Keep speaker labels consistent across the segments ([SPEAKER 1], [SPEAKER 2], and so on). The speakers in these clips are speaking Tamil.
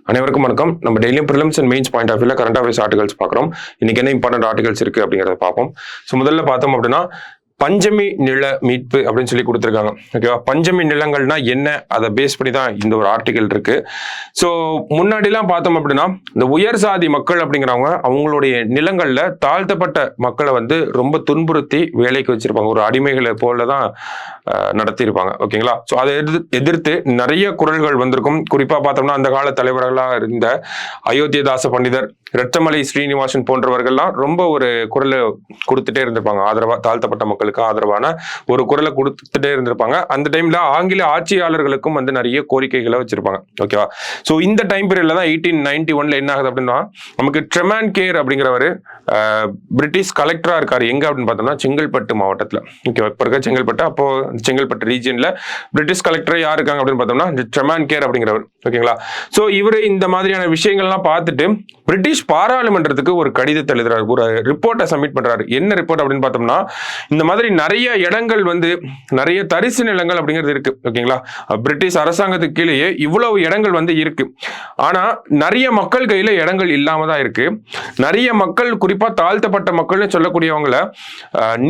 [SPEAKER 1] அனைவருக்கும் வணக்கம். நம்ம டெய்லியும் prelims and mains point of வியூல கரண்ட் அஃபேர்ஸ் ஆர்டிகல்ஸ் பார்க்குறோம். இன்னைக்கு என்ன இம்பார்ட்டன்ட் ஆர்டிகல்ஸ் இருக்கு அப்படிங்கிறத பார்ப்போம். ஸோ முதல்ல பார்த்தோம் அப்படின்னா பஞ்சமி நில மீட்பு அப்படின்னு சொல்லி கொடுத்துருக்காங்க. ஓகேவா, பஞ்சமி நிலங்கள்னா என்ன, அதை பேஸ் பண்ணி தான் இந்த ஒரு ஆர்டிகல் இருக்கு. ஸோ முன்னாடிலாம் பார்த்தோம் அப்படின்னா இந்த உயர் சாதி மக்கள் அப்படிங்கிறவங்க அவங்களுடைய நிலங்கள்ல தாழ்த்தப்பட்ட மக்களை வந்து ரொம்ப துன்புறுத்தி வேலைக்கு வச்சிருப்பாங்க, ஒரு அடிமைகளை போல தான் நடத்தியிருப்பாங்க. ஓகேங்களா, ஸோ அதை எதிர்த்து நிறைய குரல்கள் வந்திருக்கும். குறிப்பா பார்த்தோம்னா அந்த கால தலைவர்களாக இருந்த அயோத்தியதாச பண்டிதர், ரெட்டமலை ஸ்ரீனிவாசன் போன்றவர்கள்லாம் ரொம்ப ஒரு குரலை கொடுத்துட்டே இருந்திருப்பாங்க. ஆதரவா தாழ்த்தப்பட்ட மக்களுக்கு ஆதரவான ஒரு குரலை கொடுத்துட்டே இருந்திருப்பாங்க. அந்த டைம்ல ஆங்கில ஆட்சியாளர்களுக்கும் வந்து நிறைய கோரிக்கைகளை வச்சிருப்பாங்க. ஓகேவா, ஸோ இந்த டைம் பீரியட்ல தான் 1891 என்ன ஆகுது அப்படின்னா நமக்கு ட்ரெமான் கேர் அப்படிங்கிறவர் பிரிட்டிஷ் கலெக்டரா இருக்காரு. எங்க அப்படின்னு பார்த்தோம்னா செங்கல்பட்டு மாவட்டத்துல. ஓகேவா, இப்ப இருக்க செங்கல்பட்டு, அப்போ செங்கல்பட்டு ரீஜியன்ல பிரிட்டிஷ் கலெக்டர் யார் இருக்காங்க அப்படின்னு பார்த்தோம்னா ட்ரெமான் கேர் அப்படிங்கிறவர். ஓகேங்களா, ஸோ இவரு இந்த மாதிரியான விஷயங்கள்லாம் பார்த்துட்டு பிரிட்டிஷ் பாராளுமன்றத்துக்கு ஒரு கடிதத்தை எழுதுறாரு, ஒரு ரிப்போர்ட்டை சப்மிட் பண்றாரு. என்ன ரிப்போர்ட் அப்படின்னு பார்த்தோம்னா இந்த மாதிரி நிறைய இடங்கள் வந்து நிறைய தரிசு நிலங்கள் அப்படிங்கிறது இருக்கு. ஓகேங்களா, பிரிட்டிஷ் அரசாங்கத்துக்கு கீழேயே இவ்வளவு இடங்கள் வந்து இருக்கு. ஆனா நிறைய மக்கள் கையில இடங்கள் இல்லாம தான் இருக்கு. நிறைய மக்கள், குறிப்பா தாழ்த்தப்பட்ட மக்கள்னு சொல்லக்கூடியவங்கள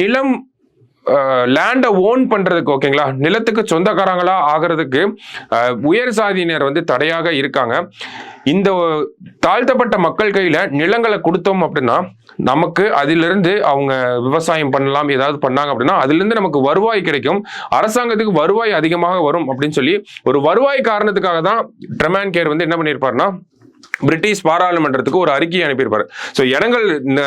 [SPEAKER 1] நிலம் லேண்டை ஓன் பண்றதுக்கு, ஓகேங்களா, நிலத்துக்கு சொந்தக்காரங்களா ஆகிறதுக்கு உயர் சாதியினர் வந்து தடையாக இருக்காங்க. இந்த தாழ்த்தப்பட்ட மக்கள் கையில நிலங்களை கொடுத்தோம் அப்படின்னா நமக்கு அதிலிருந்து அவங்க விவசாயம் பண்ணலாம், ஏதாவது பண்ணாங்க அப்படின்னா அதுல இருந்து நமக்கு வருவாய் கிடைக்கும், அரசாங்கத்துக்கு வருவாய் அதிகமாக வரும் அப்படின்னு சொல்லி ஒரு வருவாய் காரணத்துக்காக தான் ட்ரெமான் கேர் வந்து என்ன பண்ணியிருப்பாருன்னா பிரிட்டிஷ் பாராளுமன்றத்துக்கு ஒரு அறிக்கையை அனுப்பியிருப்பாரு. ஸோ இடங்கள்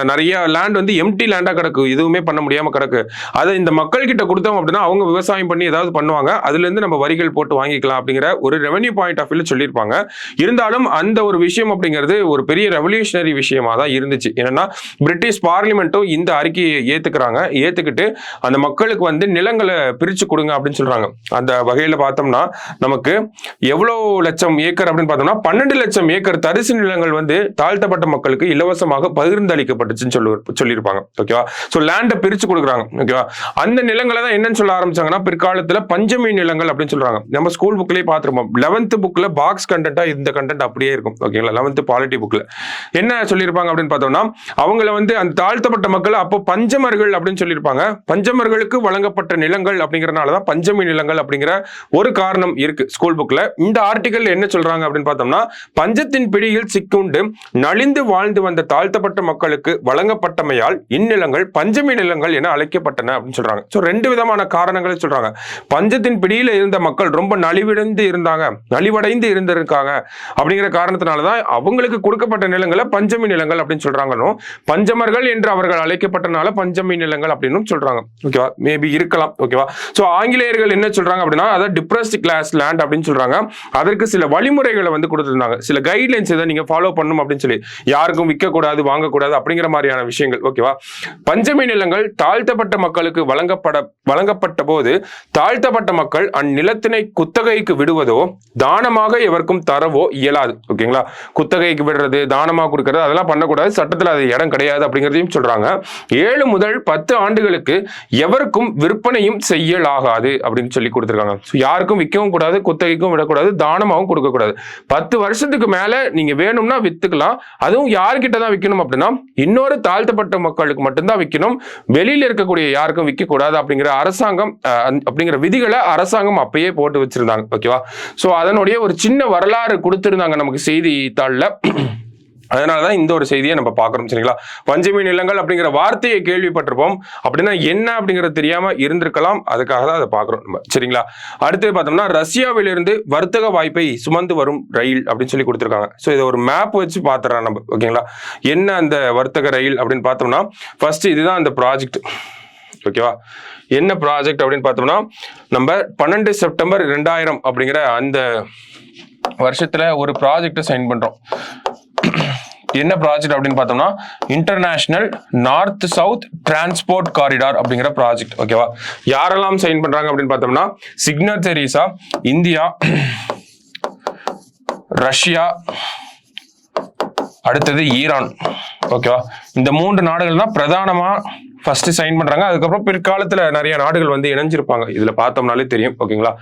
[SPEAKER 1] நிறைய லேண்ட் வந்து எம்டி லேண்டா கிடக்கு, எதுவுமே பண்ண முடியாம கிடக்கு. அதை இந்த மக்கள் கிட்ட கொடுத்தோம் அப்படின்னா அவங்க விவசாயம் பண்ணி ஏதாவது பண்ணுவாங்க, அதுல இருந்து நம்ம வரிகள் போட்டு வாங்கிக்கலாம் அப்படிங்கிற ஒரு ரெவன்யூ பாயிண்ட் ஆஃப் வியூல சொல்லியிருப்பாங்க. இருந்தாலும் அந்த ஒரு விஷயம் அப்படிங்கிறது ஒரு பெரிய ரெவல்யூஷனரி விஷயமா தான் இருந்துச்சு. என்னன்னா பிரிட்டிஷ் பார்லிமெண்ட்டும் இந்த அறிக்கையை ஏத்துக்கிட்டு அந்த மக்களுக்கு வந்து நிலங்களை பிரிச்சு கொடுங்க அப்படின்னு சொல்றாங்க. அந்த வகையில பார்த்தோம்னா நமக்கு எவ்வளவு லட்சம் ஏக்கர் அப்படின்னு பார்த்தோம்னா 12 லட்சம் ஏக்கர் தரிசு நிலங்கள் வந்து தாழ்த்தப்பட்ட மக்களுக்கு இலவசமாக பகிர்ந்தளிக்கப்பட்டுச்சுன்னு சொல்லியிருப்பாங்க. ஓகேவா, சோ லேண்டை பிரிச்சு கொடுக்குறாங்க. ஓகேவா, அந்த நிலங்களை தான் என்னன்னு சொல்ல ஆரம்பிச்சாங்கன்னா பிற்காலத்துல பஞ்சமி நிலங்கள் அப்படின்னு சொல்றாங்க. நம்ம ஸ்கூல் புக்லயே பார்த்திருப்போம். 11th புக்ல பாக்ஸ் கண்டென்ட்டா இந்த கண்டென்ட் அப்படியே இருக்கும். ஓகேங்களா, 11th பாலிட்டி புக்ல என்ன சொல்லியிருப்பாங்க அப்படின்னு பார்த்தோம்னா அவங்களை வந்து அந்த தாழ்த்தப்பட்ட மக்கள் அப்போ பஞ்சமர்கள் அப்படின்னு சொல்லியிருப்பாங்க. பஞ்சமர்களுக்கு வழங்கப்பட்ட நிலங்கள் அப்படிங்கறதுனாலதான் பஞ்சமி நிலங்கள் அப்படிங்கிற ஒரு காரணம் இருக்கு ஸ்கூல் புக்ல. இந்த ஆர்டிகல் என்ன சொல்றாங்க அப்படின்னு பார்த்தோம்னா பஞ்சத்தின் பிடியில் சிக்குண்டு நலிந்து வாழ்ந்து வந்த தாழ்த்தப்பட்ட மக்களுக்கு வழங்கப்பட்டமையால் இந்நிலங்கள் பஞ்சமி நிலங்கள் என அழைக்கப்பட்டன அப்படின்னு சொல்றாங்க. சோ ரெண்டு விதமான காரணங்களை சொல்றாங்க. பஞ்சத்தின் பிடியில இருந்த மக்கள் ரொம்ப நலிவடைந்து இருந்திருக்காங்க அப்படிங்கிற காரணத்தினாலதான் அவங்களுக்கு கொடுக்கப்பட்ட நிலங்களை பஞ்சமி நிலங்கள் அப்படின்னு சொல்றாங்க. பஞ்சமர்கள் என்று அவர்கள் அழைக்கப்பட்டனால பஞ்சமி நிலங்கள் அப்படின்னு சொல்றாங்க. ஓகேவா, மேபி இருக்கலாம். ஓகேவா, சோ ஆங்கிலேயர்கள் என்ன சொல்றாங்க அப்படின்னா அதை டிப்ரெஸ்ட் கிளாஸ் லேண்ட் அப்படின்னு சொல்றாங்க. அதற்கு சில வழிமுறைகளை வந்து கொடுத்திருந்தாங்க, சில கைட்லைன்ஸ் இதை நீங்க ஃபாலோ பண்ணணும் அப்படின்னு சொல்லி, யாருக்கும் விற்க கூடாது, வாங்கக்கூடாது அப்படிங்கிற மாதிரியான விஷயங்கள். ஓகேவா, பஞ்சமி நிலங்கள் தாழ்த்தப்பட்ட மக்களுக்கு வழங்கப்பட்ட போது தாழ்த்தப்பட்ட மக்கள் அந்நிலத்தினை குத்தகைக்கு விடுவதோ தானமாக எவருக்கும் தரவோ இயலாது. ஓகேங்களா, குத்தகைக்கு விடுறது, தானமாக கொடுக்கறது அதெல்லாம் பண்ணக்கூடாது, சட்டத்தில் அது இடம் கிடையாது அப்படிங்கிறதையும் சொல்றாங்க. 7 முதல் 10 ஆண்டுகளுக்கு எவருக்கும் விற்பனையும் செய்யலாகாது அப்படின்னு சொல்லி கொடுத்திருக்காங்க. யாருக்கும் விற்கவும் கூடாது, குத்தகைக்கும் விடக்கூடாது, தானமாகவும் கொடுக்க கூடாது. 10 வருஷத்துக்கு மேல நீங்க வேணும்னா வித்துக்கலாம். அதுவும் யார்கிட்ட தான் விற்கணும் அப்படின்னா இன்னொரு தாழ்த்தப்பட்ட மக்களுக்கு மட்டும்தான் விற்கணும், வெளியில இருக்கக்கூடிய யாருக்கும் விற்க கூடாது அப்படிங்கிற அரசாங்கம் அப்படிங்கிற விதிகளை அரசாங்கம் அப்பயே போட்டு வச்சிருந்தாங்க. ஓகேவா, சோ அதனுடைய ஒரு சின்ன வரலாறு கொடுத்திருந்தாங்க நமக்கு செய்தித்தாள்ல. அதனாலதான் இந்த ஒரு செய்தியை நம்ம பார்க்கிறோம். சரிங்களா, பஞ்சமி நிலங்கள் அப்படிங்கிற வார்த்தையை கேள்விப்பட்டிருப்போம், அப்படின்னா என்ன அப்படிங்கிறது தெரியாம இருந்திருக்கலாம், அதுக்காக தான் அதை பார்க்கிறோம் நம்ம. சரிங்களா, அடுத்து பார்த்தோம்னா ரஷ்யாவிலிருந்து வர்த்தக வாய்ப்பை சுமந்து வரும் ரயில் அப்படின்னு சொல்லி கொடுத்துருக்காங்க. ஸோ இதை ஒரு மேப் வச்சு பார்த்துறோம் நம்ம. ஓகேங்களா, என்ன அந்த வர்த்தக ரயில் அப்படின்னு பார்த்தோம்னா ஃபர்ஸ்ட் இதுதான் அந்த ப்ராஜெக்ட். ஓகேவா, என்ன ப்ராஜெக்ட் அப்படின்னு பார்த்தோம்னா நம்ம 12 செப்டம்பர் 2000 அப்படிங்கிற அந்த வருஷத்துல ஒரு ப்ராஜெக்டை சைன் பண்றோம். என்ன ப்ராஜெக்ட் அப்படின்னு பார்த்தோம்னா international north south transport corridor அப்படிங்கிற ப்ராஜெக்ட். ஓகேவா, யாரெல்லாம் சைன் பண்றாங்க அப்படின்னு பார்த்தோம்னா சிக்னேச்சரிஸா இந்தியா, ரஷ்யா, அடுத்தது ஈரான். ஓகேவா, இந்த 3 நாடுகள் தான் பிரதானமா ஃபர்ஸ்ட் சைன் பண்றாங்க. அதுக்கப்புறம் பிற்காலத்துல நிறைய நாடுகள் வந்து இணைஞ்சிருப்பாங்க. இதுல பார்த்தோம்னாலே தெரியும். ஓகேங்களா?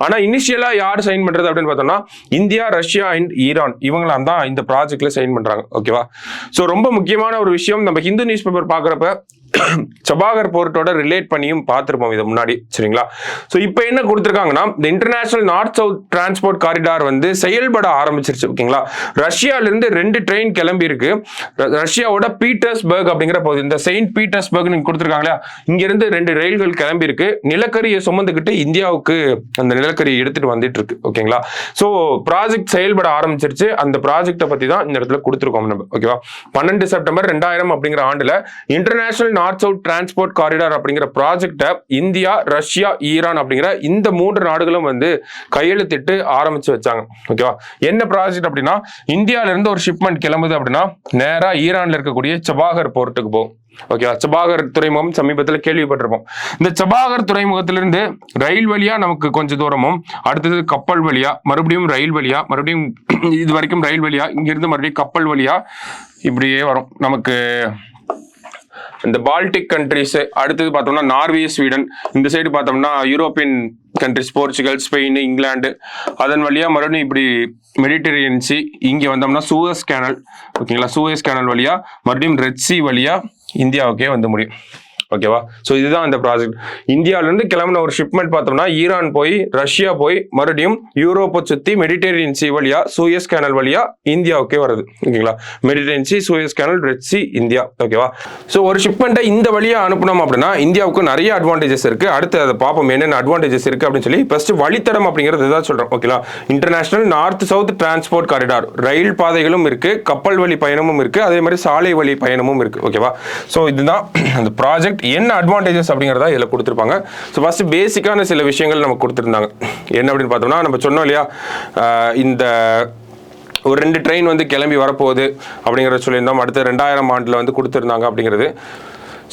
[SPEAKER 1] ஆனா இனிஷியலா யார் சைன் பண்றது அப்படின்னு பார்த்தோம்னா இந்தியா, ரஷ்யா அண்ட் ஈரான் இவங்களாம் தான் இந்த ப்ராஜெக்ட்ல சைன் பண்றாங்க. ஓகேவா? ஸோ ரொம்ப முக்கியமான ஒரு விஷயம், நம்ம ஹிந்து நியூஸ் பேப்பர் பாக்குறப்ப சபாகர் போர்ட்டோட ரிலேட் பண்ணியும் பார்த்திருப்போம் இது முன்னாடி. சரிங்களா? ஸோ இப்போ என்ன கொடுத்துருக்காங்கன்னா இந்த international north south transport corridor வந்து செயல்பட ஆரம்பிச்சிருச்சு. ஓகேங்களா? ரஷ்யால இருந்து 2 ட்ரெயின் கிளம்பி இருக்கு. ரஷ்யாவோட பீட்டர்ஸ்பர்க் அப்படிங்கிற போது, இந்த செயின்ட் பீட்டர்ஸ்பர்க் நீங்க கொடுத்துருக்காங்களா, இங்க இருந்து 2 ரயில்கள் கிளம்பி இருக்கு. நிலக்கரியை சுமந்துக்கிட்டு இந்தியாவுக்கு அந்த நிலக்கரியை எடுத்துட்டு வந்துட்டு இருக்கு. ஓகேங்களா? ஸோ ப்ராஜெக்ட் செயல்பட ஆரம்பிச்சிருச்சு. அந்த ப்ராஜெக்டை பத்தி தான் இந்த இடத்துல கொடுத்துருக்கோம் நம்ம. ஓகேவா? 12 செப்டம்பர் 2000 அப்படிங்கிற ஆண்டுல international north south transport corridor அப்படிங்கிற ப்ராஜெக்டை இந்தியா, ரஷ்யா, ஈரான் அப்படிங்கிற இந்த 3 நாடுகளும் வந்து கையெழுத்திட்டு ஆரம்பிச்சு வச்சாங்க. ஓகேவா? என்ன ப்ராஜெக்ட் அப்படின்னா, இந்தியால இருந்து ஒரு ஷிப்மெண்ட் கிளம்புது அப்படின்னா நேரா ஈரான்ல இருக்கக்கூடிய சபாகர் போர்ட்டுக்கு போகும். ஓகேவா? சபாகர் துறைமுகம் சமீபத்தில் கேள்விப்பட்டிருப்போம். இந்த சபாகர் துறைமுகத்திலிருந்து ரயில் வழியா நமக்கு கொஞ்சம் தூரமும், அடுத்தது கப்பல் வழியா, மறுபடியும் ரயில் வழியா, மறுபடியும் இது வரைக்கும் ரயில் வழியா, இங்கிருந்து மறுபடியும் கப்பல் வழியா இப்படியே வரும் நமக்கு. இந்த பால்டிக் கண்ட்ரிஸ், அடுத்தது பார்த்தோம்னா நார்வே, ஸ்வீடன், இந்த சைடு பார்த்தோம்னா European countries, Portugal, Spain, England, அதன் வழியா மறுபடியும் இப்படி மெடிட்டரேனியன் சி, இங்க வந்தோம்னா சூயஸ் கேனல். ஓகேங்களா? சூயஸ் கேனல் வழியா மறுபடியும் ரெட் சி வழியா இந்தியாவுக்கே வந்து முடியும். ஓகேவா? ஸோ இதுதான் இந்த ப்ராஜெக்ட். இந்தியாவிலேருந்து கிளம்பின ஒரு ஷிப்மெண்ட் பார்த்தோம்னா ஈரான் போய், ரஷ்யா போய், மறுபடியும் யூரோப்பை சுற்றி மெடிட்டரேனியன் சி வழியா, சூயஸ் கேனல் வழியா இந்தியாவுக்கே வருது. ஓகேங்களா? Mediterranean C, Suez canal, red C, India. ஓகேவா? ஸோ ஒரு ஷிப்மெண்ட்டை இந்த வழியா அனுப்பணும் அப்படின்னா இந்தியாவுக்கு நிறைய அட்வான்டேஜஸ் இருக்கு. அடுத்து அதை பார்ப்போம் என்னென்ன அட்வான்டேஜஸ் இருக்கு அப்படின்னு சொல்லி. ஃபர்ஸ்ட் வழித்தடம் அப்படிங்கிறது இதான் சொல்றோம். ஓகேங்களா? International north south transport corridor, ரயில் பாதைகளும் இருக்கு, கப்பல் வழி பயணமும் இருக்கு, அதே மாதிரி சாலை வழி பயணமும் இருக்கு. ஓகேவா? ஸோ இதுதான் அந்த ப்ராஜெக்ட். என்ன அட்வான்டேஜஸ் அப்படிங்கிறதா இதில் கொடுத்துருப்பாங்க. ஸோ ஃபர்ஸ்ட் பேசிக்கான சில விஷயங்கள் நமக்கு கொடுத்துருந்தாங்க. என்ன அப்படின்னு பார்த்தோம்னா, நம்ம சொன்னோம் இல்லையா, இந்த ஒரு 2 ட்ரெயின் வந்து கிளம்பி வரப்போகுது அப்படிங்கிறத சொல்லியிருந்தோம். அடுத்து 2000 ஆண்டில் வந்து கொடுத்துருந்தாங்க அப்படிங்கிறது.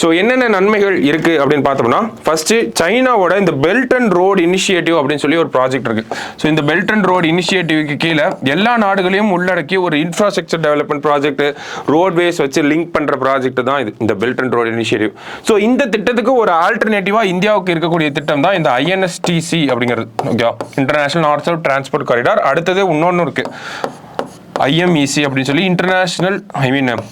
[SPEAKER 1] ஸோ என்னென்ன நன்மைகள் இருக்கு அப்படின்னு பார்த்தோம்னா, ஃபர்ஸ்ட் சைனாவோட இந்த பெல்ட் அண்ட் ரோடு இனிஷியேட்டிவ் அப்படின்னு சொல்லி ஒரு ப்ராஜெக்ட் இருக்கு. ஸோ இந்த பெல்ட் அண்ட் ரோடு இனிஷியேட்டிவ்க்கு கீழே எல்லா நாடுகளையும் உள்ளடக்கி ஒரு இன்ஃப்ராஸ்ட்ரக்சர் டெவலப்மெண்ட் ப்ராஜெக்ட், ரோட்வேஸ் வச்சு லிங்க் பண்ற ப்ராஜெக்ட் தான் இது, இந்த belt and road initiative. So இந்த திட்டத்துக்கு ஒரு ஆல்டர்னேட்டிவா இந்தியாவுக்கு இருக்கக்கூடிய திட்டம் தான் இந்த INSTC அப்படிங்கிறது. Okay, international north south transport corridor. அடுத்தது இன்னொன்று இருக்கு, IMEC அப்படின்னு சொல்லி international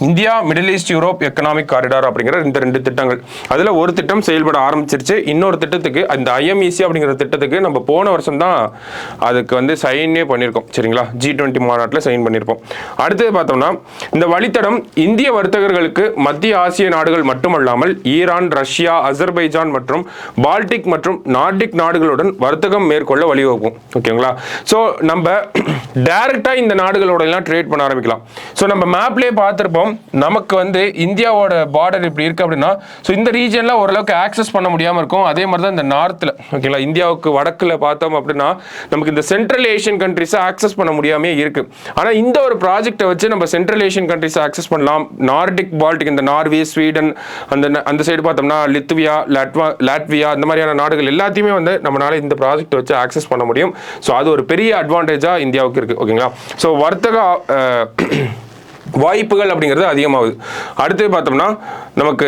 [SPEAKER 1] India Middle East Europe economic corridor அப்படிங்கிற இந்த 2 திட்டங்கள். அதுல ஒரு திட்டம் செயல்பட ஆரம்பிச்சிருச்சு. இன்னொரு திட்டத்துக்கு, அந்த IMEC அப்படிங்கிற திட்டத்துக்கு நம்ம போன வருஷம் தான் அதுக்கு வந்து சைனே பண்ணியிருக்கோம். சரிங்களா? G20 மாநாட்டில் சைன் பண்ணியிருப்போம். அடுத்தது பார்த்தோம்னா, இந்த வழித்தடம் இந்திய வர்த்தகர்களுக்கு மத்திய ஆசிய நாடுகள் மட்டுமல்லாமல் ஈரான், ரஷ்யா, அசர்பைஜான் மற்றும் பால்டிக் மற்றும் நார்டிக் நாடுகளுடன் வர்த்தகம் மேற்கொள்ள வழிவகுக்கும். ஓகேங்களா? ஸோ நம்ம டைரக்டா இந்த நாடுகளோட ட்ரேட் பண்ண ஆரம்பிக்கலாம். சோ நம்ம மேப்லயே பார்த்திருப்போம், நமக்கு வந்து இந்தியாவோட பார்டர் இப்படி இருக்கு அப்படின்னா, சோ இந்த ரீஜன்ல ஓரளவுக்கு ஆக்சஸ் பண்ண முடியாம இருக்கும். அதே மாதிரி தான் இந்த நார்த்ல, ஓகேங்களா, இந்தியாவுக்கு வடக்குல பார்த்தோம் அப்படின்னா நமக்கு இந்த சென்ட்ரல் ஏஷியன் கண்ட்ரிஸ் ஆக்சஸ் பண்ண முடியாம இருக்கு. ஆனா இந்த ஒரு ப்ராஜெக்டை வச்சு நம்ம சென்ட்ரல் ஏஷியன் கண்ட்ரிஸ் ஆக்சஸ் பண்ணலாம். நார்டிக், பால்டிக், இந்த நார்வே, ஸ்வீடன், அந்த சைடு பார்த்தோம்னா லித்துவியா, லாட்வியா, இந்த மாதிரியான நாடுகள் எல்லாத்தையுமே வந்து நம்மளால இந்த ப்ராஜெக்ட் வச்சு ஆக்சஸ் பண்ண முடியும். சோ அது ஒரு பெரிய அட்வான்டேஜா இந்தியாவுக்கு இருக்கு. ஓகேங்களா? சோ வர்த்தக வாய்ப்புகள் அப்படிங்கிறது அதிகமாகுது. அடுத்து பார்த்தோம்னா, நமக்கு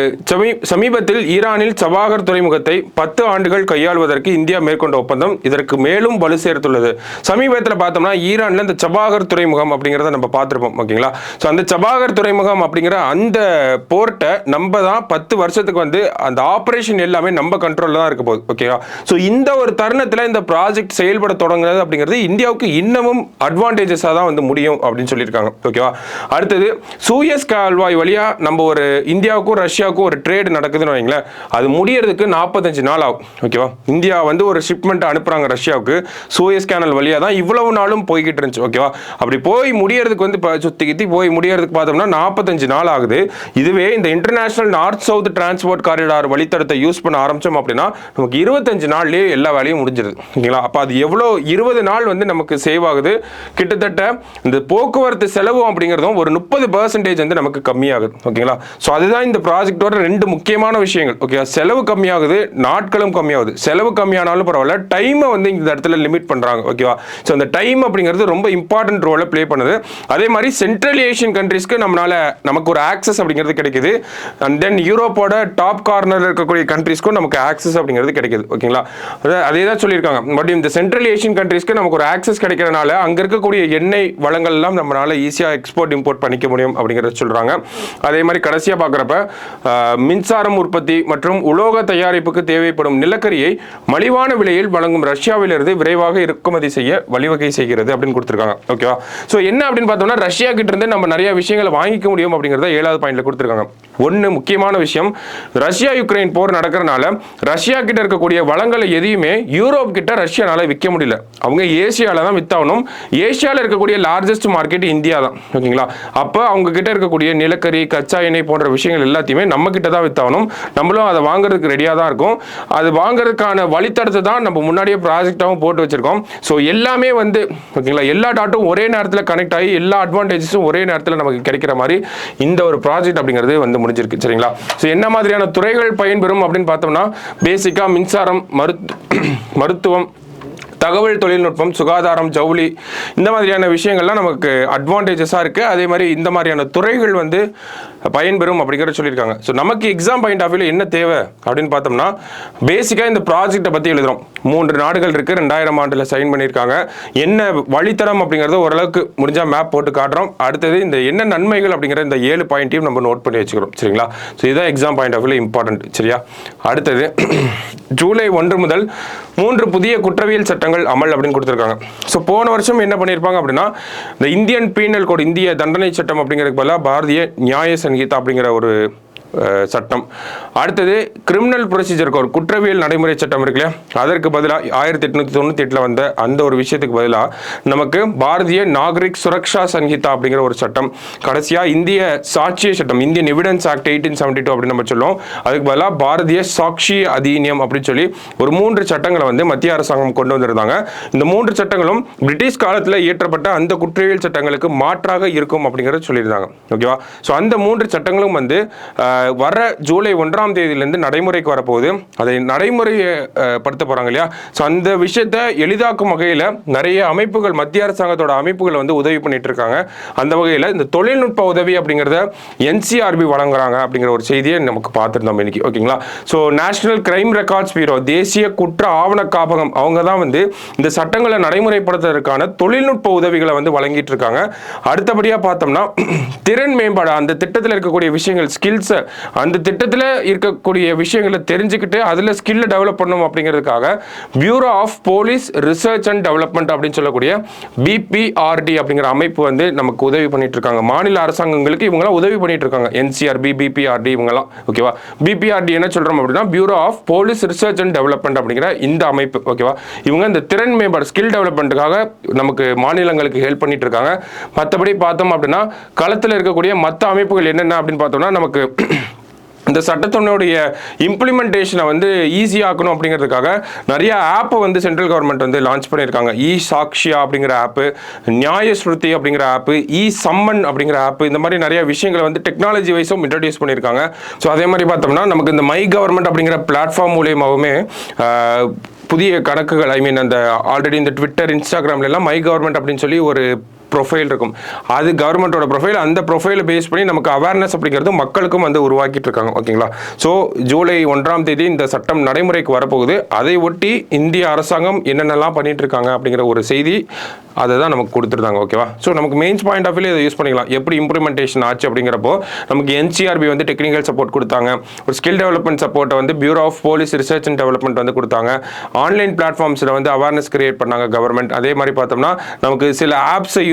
[SPEAKER 1] சமீபத்தில் ஈரானில் சபாகர் துறைமுகத்தை 10 ஆண்டுகள் கையாள்வதற்கு இந்தியா மேற்கொண்ட ஒப்பந்தம் இதற்கு மேலும் வலு சேர்த்துள்ளது. சமீபத்தில் பார்த்தோம்னா ஈரான்ல இந்த சபாகர் துறைமுகம் அப்படிங்கிறத நம்ம பார்த்துருப்போம். ஓகேங்களா? ஸோ அந்த சபாகர் துறைமுகம் அப்படிங்கிற அந்த போர்ட்டை நம்ம தான் 10 வருஷத்துக்கு வந்து அந்த ஆப்ரேஷன் எல்லாமே நம்ம கண்ட்ரோலில் தான் இருக்க போகுது. ஓகேவா? ஸோ இந்த ஒரு தருணத்தில் இந்த ப்ராஜெக்ட் செயல்பட தொடங்குறது அப்படிங்கிறது இந்தியாவுக்கு இன்னமும் அட்வான்டேஜஸாக தான் வந்து முடியும் அப்படின்னு சொல்லியிருக்காங்க. ஓகேவா? அடுத்தது சூயஸ் கால்வாய் வழியா நம்ம ஒரு இந்தியாவுக்கும் ரஷ்யாவுக்கும் ஒரு ட்ரேட் நடக்குதுன்னு வைங்களேன், அது முடியறதுக்கு 45 நாள் ஆகும். ஓகேவா? இந்தியா வந்து ஒரு ஷிப்மெண்ட் அனுப்புறாங்க ரஷ்யாவுக்கு, சூயஸ் கேனல் வழியா தான் இவ்வளவு நாளும் போய்கிட்டு இருந்துச்சு. ஓகேவா? அப்படி போய் முடியறதுக்கு வந்து சுத்தி போய் முடியறதுக்கு பார்த்தோம்னா 45 நாள் ஆகுது. இதுவே இந்த international north south transport corridor வழித்தடத்தை யூஸ் பண்ண ஆரம்பிச்சோம் அப்படின்னா நமக்கு 25 நாள்லயே எல்லா வேலையும் முடிஞ்சிருது. ஓகேங்களா? அப்ப அது எவ்வளவு 20 நாள் வந்து நமக்கு சேவ் ஆகுது. கிட்டத்தட்ட இந்த போக்குவரத்து செலவு அப்படிங்கிறதும் ஒரு 30% வந்து நமக்கு கம்மியாகுது. ஓகேங்களா? ஸோ அதுதான் இந்த ப்ராஜெக்டோட 2 முக்கியமான விஷயங்கள். ஓகே, செலவு கம்மியாகுது, நாட்களும் கம்மியாகுது. செலவு கம்மியானாலும் பரவாயில்ல, டைமை வந்து இந்த இடத்துல லிமிட் பண்றாங்க. ஓகேவா? ஸோ அந்த டைம் அப்படிங்கிறது ரொம்ப இம்பார்ட்டன்ட் ரோலை பிளே பண்ணுது. அதே மாதிரி சென்ட்ரல் ஏஷியன் கண்ட்ரீஸ்க்கு நமக்கு ஒரு ஆக்சஸ் அப்படிங்கிறது கிடைக்குது. அண்ட் தென் யூரோப்போட டாப் கார்னர்ல இருக்கக்கூடிய கண்ட்ரீஸ்க்கும் நமக்கு ஆக்சஸ் அப்படிங்கிறது கிடைக்குது. ஓகேங்களா? அதே தான் சொல்லியிருக்காங்க. பட் இந்த சென்ட்ரல் ஏஷியன் கண்ட்ரீஸ்க்கு நமக்கு ஒரு ஆக்சஸ் கிடைக்கிறதுனால அங்க இருக்கக்கூடிய எண்ணெய் வளங்கள் எல்லாம் நம்மளால ஈஸியா எக்ஸ்போர்ட் இம்போர்ட் பண்ணிக்க முடியும் அப்படிங்கறத சொல்றாங்க. அதே மாதிரி கடைசியா பார்க்கறப்ப மின்சாரம் உற்பத்தி மற்றும் உலோக தயாரிப்புக்கு தேவைப்படும் நிலக்கரியை மலிவான விலையில் வழங்கும் ரஷ்யாவிலிருந்து விரைவாக இறக்குமதி செய்ய வழிவகை செய்கிறது அப்படின்னு கொடுத்திருக்காங்க. ஓகேவா? ஸோ என்ன அப்படின்னு பார்த்தோம்னா, ரஷ்யா கிட்ட இருந்து நம்ம நிறைய விஷயங்களை வாங்கிக்க முடியும் அப்படிங்கறத 7வது பாயிண்ட்ல கொடுத்திருக்காங்க. ஒன்னு முக்கியமான விஷயம், ரஷ்யா யுக்ரைன் போர் நடக்கிறதுனால ரஷ்யா கிட்ட இருக்கக்கூடிய வளங்களை எதையுமே யூரோப் கிட்ட ரஷ்யானால விற்க முடியல. அவங்க ஏசியால தான் வித்தாகணும். ஏசியால இருக்கக்கூடிய லார்ஜஸ்ட் மார்க்கெட் இந்தியா தான். ஓகேங்களா? அப்ப அவங்க கிட்ட இருக்கக்கூடிய நிலக்கரி, கச்சா எண்ணெய் போன்ற விஷயங்கள் எல்லாத்தையுமே நம்ம கிட்ட தான் வித்தாகணும். நம்மளும் அதை வாங்குறதுக்கு ரெடியா தான் இருக்கும். அது வாங்குறதுக்கான வழித்தடத்தை தான் நம்ம முன்னாடியே ப்ராஜெக்டாகவும் போட்டு வச்சிருக்கோம். ஸோ எல்லாமே வந்து ஓகேங்களா, எல்லா டாட்டும் ஒரே நேரத்தில் கனெக்ட் ஆகி எல்லா அட்வான்டேஜஸும் ஒரே நேரத்தில் நமக்கு கிடைக்கிற மாதிரி இந்த ஒரு ப்ராஜெக்ட் அப்படிங்கிறது வந்து முடிஞ்சிருக்கு. சரிங்களா? ஸோ என்ன மாதிரியான துறைகள் பயன்பெறும் அப்படின்னு பார்த்தோம்னா, பேசிக்கா மின்சாரம், மருத்துவம், தகவல் தொழில்நுட்பம், சுகாதாரம், ஜவுளி, இந்த மாதிரியான விஷயங்கள்லாம் நமக்கு அட்வான்டேஜஸாக இருக்குது. அதே மாதிரி இந்த மாதிரியான துறைகள் வந்து பயன்பெறும் அப்படிங்கிற சொல்லியிருக்காங்க. ஸோ நமக்கு எக்ஸாம் பாயிண்ட் ஆஃப் வியூவில் என்ன தேவை அப்படின்னு பார்த்தோம்னா, பேசிக்காக இந்த ப்ராஜெக்டை பற்றி எழுதுகிறோம். 3 நாடுகள் இருக்குது, 2000 ஆண்டில் சைன் பண்ணியிருக்காங்க. என்ன வழித்தடம் அப்படிங்கிறத ஓரளவுக்கு முடிஞ்சால் மேப் போட்டு காட்டுறோம். அடுத்தது இந்த என்ன நன்மைகள் அப்படிங்கிற இந்த 7 பாயிண்ட்டையும் நம்ம நோட் பண்ணி வச்சுக்கிறோம். சரிங்களா? ஸோ இதுதான் எக்ஸாம் பாயிண்ட் ஆஃப் வியூவில் இம்பார்ட்டன்ட். சரியா? அடுத்தது ஜூலை 1 முதல் 3 புதிய குற்றவியல் சட்டங்கள் அமல் அப்படின்னு கொடுத்துருக்காங்க. ஸோ போன வருஷம் என்ன பண்ணியிருப்பாங்க அப்படின்னா, இந்த இந்தியன் பீனல் கோட், இந்திய தண்டனை சட்டம் அப்படிங்கிறதுக்கு பதிலாக பாரதிய நியாய சங்கீதா அப்படிங்கிற ஒரு சட்டம். அடுத்தது கிரிமினல் ப்ரொசீஜர் கோட், குற்றவியல் நடைமுறை சட்டம் இருக்கு இல்லையா, அதற்கு பதிலாக 1898 வந்த அந்த ஒரு விஷயத்துக்கு பதிலாக நமக்கு பாரதிய நாகரிக் சுரக்ஷா சங்கீதா அப்படிங்கிற ஒரு சட்டம். கடைசியா இந்திய சாட்சிய சட்டம், இந்தியன் எவிடன்ஸ் ஆக்ட் 1872 அப்படின்னு நம்ம சொல்லுவோம். அதுக்கு பதிலாக பாரதிய சாட்சி அதிநியம் அப்படின்னு சொல்லி ஒரு 3 சட்டங்களை வந்து மத்திய அரசாங்கம் கொண்டு வந்திருந்தாங்க. இந்த 3 சட்டங்களும் பிரிட்டிஷ் காலத்தில் இயற்றப்பட்ட அந்த குற்றவியல் சட்டங்களுக்கு மாற்றாக இருக்கும் அப்படிங்கிறத சொல்லியிருந்தாங்க. ஓகேவா? ஸோ அந்த 3 சட்டங்களும் வந்து வர ஜூலை 1ஆம் தேதியிலிருந்து நடைமுறைக்கு வரப்போகுது. அதை நடைமுறைப்படுத்த போறாங்க இல்லையா? ஸோ அந்த விஷயத்தை எளிதாக்கும் வகையில் நிறைய அமைப்புகள், மத்திய அரசாங்கத்தோட அமைப்புகள் வந்து உதவி பண்ணிட்டு இருக்காங்க. அந்த வகையில் இந்த தொழில்நுட்ப உதவி அப்படிங்கிறத NCRB வழங்குறாங்க அப்படிங்கிற ஒரு செய்தியை நமக்கு பார்த்துருந்தோம் இன்னைக்கு. ஓகேங்களா? So national crime records bureau, தேசிய குற்ற ஆவண காப்பகம், அவங்க தான் வந்து இந்த சட்டங்களை நடைமுறைப்படுத்துவதற்கான தொழில்நுட்ப உதவிகளை வந்து வழங்கிட்டு இருக்காங்க. அடுத்தபடியாக பார்த்தோம்னா, திறன் மேம்பாடு, அந்த திட்டத்தில் இருக்கக்கூடிய விஷயங்கள், ஸ்கில்ஸ், அந்த திட்டத்தில் இருக்கக்கூடிய விஷயங்களை தெரிஞ்சுக்கிட்டு அதில் ஸ்கில்லை டெவலப் பண்ணணும் அப்படிங்கிறதுக்காக bureau of police research and development அப்படின்னு சொல்லக்கூடிய BPRD அப்படிங்கிற அமைப்பு வந்து நமக்கு உதவி பண்ணிட்டு இருக்காங்க. மாநில அரசாங்கங்களுக்கு இவங்களாம் உதவி பண்ணிட்டு இருக்காங்க. NCRB, BPRD இவங்கெல்லாம். ஓகேவா? BPRD என்ன சொல்றோம் அப்படின்னா, bureau of police research and development அப்படிங்கிற இந்த அமைப்பு. ஓகேவா? இவங்க இந்த திறன் மேம்பாடு, ஸ்கில் டெவலப்மெண்ட்டுக்காக நமக்கு மாநிலங்களுக்கு ஹெல்ப் பண்ணிட்டு இருக்காங்க. மற்றபடி பார்த்தோம் அப்படின்னா, களத்தில் இருக்கக்கூடிய மற்ற அமைப்புகள் என்னென்ன அப்படின்னு பார்த்தோம்னா, நமக்கு இந்த சட்டத்தினுடைய இம்ப்ளிமெண்டேஷனை வந்து ஈஸியாக்கணும் அப்படிங்கிறதுக்காக நிறைய ஆப்பை வந்து சென்ட்ரல் கவர்மெண்ட் வந்து லான்ச் பண்ணியிருக்காங்க. சாக்ஷியா அப்படிங்கிற ஆப்பு, நியாய ஸ்ருதி அப்படிங்கிற ஆப்பு, சம்மன் அப்படிங்கிற ஆப்பு, இந்த மாதிரி நிறைய விஷயங்களை வந்து டெக்னாலஜி வைஸும் இன்ட்ரடியூஸ் பண்ணியிருக்காங்க. ஸோ அதே மாதிரி பார்த்தோம்னா, நமக்கு இந்த மை கவர்மெண்ட் அப்படிங்கிற பிளாட்ஃபார்ம் மூலியமாகவுமே புதிய கணக்குகள், அந்த ஆல்ரெடி இந்த ட்விட்டர், இன்ஸ்டாகிராம்ல எல்லாம் மை கவர்மெண்ட் அப்படின்னு சொல்லி ஒரு ப்ரொஃபைல் இருக்கும். அது கவர்மெண்ட்டோட ப்ரொஃபைல். அந்த ப்ரொஃபைலை பேஸ் பண்ணி நமக்கு அவேர்னஸ் அப்படிங்கிறது மக்களுக்கும் வந்து உருவாக்கிட்டு இருக்காங்க. ஓகேங்களா? ஸோ ஜூலை 1ஆம் தேதி இந்த சட்டம் நடைமுறைக்கு வரப்போகுது. அதை ஒட்டி இந்திய அரசாங்கம் என்னென்னலாம் பண்ணிட்டு இருக்காங்க அப்படிங்கிற ஒரு செய்தி அதை தான் நமக்கு கொடுத்துருந்தாங்க. ஓகேவா? ஸோ நமக்கு மெயின்ஸ் பாயிண்ட் ஆஃப் வியூ இதை யூஸ் பண்ணிக்கலாம். எப்படி இம்ப்ளிமெண்டேஷன் ஆச்சு அப்படிங்கிறப்போ நமக்கு NCRB வந்து டெக்னிக்கல் சப்போர்ட் கொடுத்தாங்க. ஒரு ஸ்கில் டெவலப்மெண்ட் சப்போர்ட்டை வந்து bureau of police research and development வந்து கொடுத்தாங்க. ஆன்லைன் பிளாட்ஃபார்ம்ஸில் வந்து அவேர்னஸ் கிரியேட் பண்ணாங்க கவர்மெண்ட். அதே மாதிரி பார்த்தோம்னா, நமக்கு சில ஆப்ஸை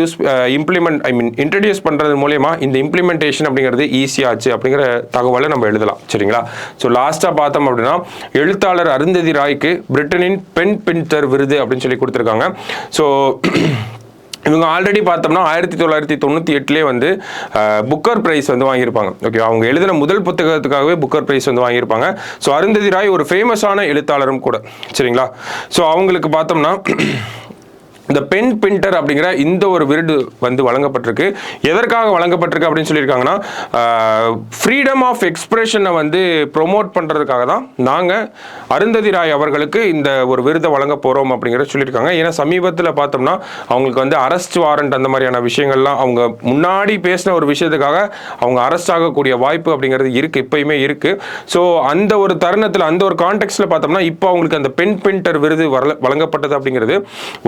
[SPEAKER 1] இன்ட்ரடியூஸ் பண்றது மூலமா இந்த இம்ப்ளிமெண்டேஷன் அப்படிங்கிறது ஈஸியாச்சு அப்படிங்கிற தகவலை நம்ம எழுதலாம். சரிங்களா? ஸோ லாஸ்டா பார்த்தோம் அப்படின்னா, எழுத்தாளர் அருந்ததி ராய்க்கு பிரிட்டனின் பென் பின்டர் விருது அப்படின்னு சொல்லி கொடுத்துருக்காங்க. ஸோ இவங்க ஆல்ரெடி பார்த்தோம்னா 1998 வந்து புக்கர் பிரைஸ் வந்து வாங்கியிருப்பாங்க. ஓகே, அவங்க எழுதின முதல் புத்தகத்துக்காகவே புக்கர் பிரைஸ் வந்து வாங்கியிருப்பாங்க. ஸோ அருந்ததி ராய் ஒரு ஃபேமஸான எழுத்தாளரும் கூட. சரிங்களா? ஸோ அவங்களுக்கு பார்த்தோம்னா இந்த பென் பிரிண்டர் அப்படிங்கிற இந்த ஒரு விருது வந்து வழங்கப்பட்டிருக்கு. எதற்காக வழங்கப்பட்டிருக்கு அப்படின்னு சொல்லியிருக்காங்கன்னா, ஃப்ரீடம் ஆஃப் எக்ஸ்பிரஷனை வந்து ப்ரொமோட் பண்ணுறதுக்காக தான் நாங்கள் அருந்ததி ராய் அவர்களுக்கு இந்த ஒரு விருதை வழங்க போகிறோம் அப்படிங்கிறத சொல்லியிருக்காங்க. ஏன்னா சமீபத்தில் பார்த்தோம்னா அவங்களுக்கு வந்து அரெஸ்ட் வாரண்ட் அந்த மாதிரியான விஷயங்கள்லாம் அவங்க முன்னாடி பேசின ஒரு விஷயத்துக்காக அவங்க அரெஸ்ட் ஆகக்கூடிய வாய்ப்பு அப்படிங்கிறது இருக்குது, இப்பயுமே இருக்குது. ஸோ அந்த ஒரு தருணத்தில் அந்த ஒரு கான்டெக்ட்ல பார்த்தோம்னா இப்போ அவங்களுக்கு அந்த பென் பிரிண்டர் விருது வழங்கப்பட்டது அப்படிங்கிறது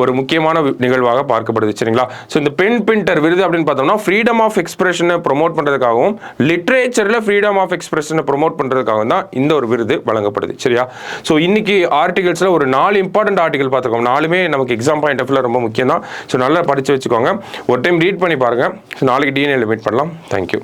[SPEAKER 1] ஒரு முக்கியமான நிகழ்வாக பார்க்கப்படுது. சரிங்களா? ஸோ இந்த பென் பிரிண்டர் விருது அப்படின்னு பார்த்தோம்னா ஃப்ரீடம் ஆஃப் எக்ஸ்பிரஷனை ப்ரொமோட் பண்ணுறதுக்காகவும் லிட்ரேச்சரில் ஃப்ரீடம் ஆஃப் எக்ஸ்பிரஷனை ப்ரொமோட் பண்ணுறதுக்காகவும் தான் இந்த ஒரு விருது வழங்கப்படுது. சரியா? ஸோ இன்னைக்கு ஆர்டிகல்ஸில் ஒரு 4 இம்பார்ட்டன்ட் ஆர்டிகல் பார்த்துக்கோங்க. 4மே நமக்கு எக்ஸாம் பாயிண்ட் ஆஃப் வியூல ரொம்ப முக்கியம் தான். ஸோ நல்லா படித்து வச்சுக்கோங்க, ஒரு டைம் ரீட் பண்ணி பாருங்கள். நாளைக்கு டிஎன்ஏல மீட் பண்ணலாம். தேங்க்யூ.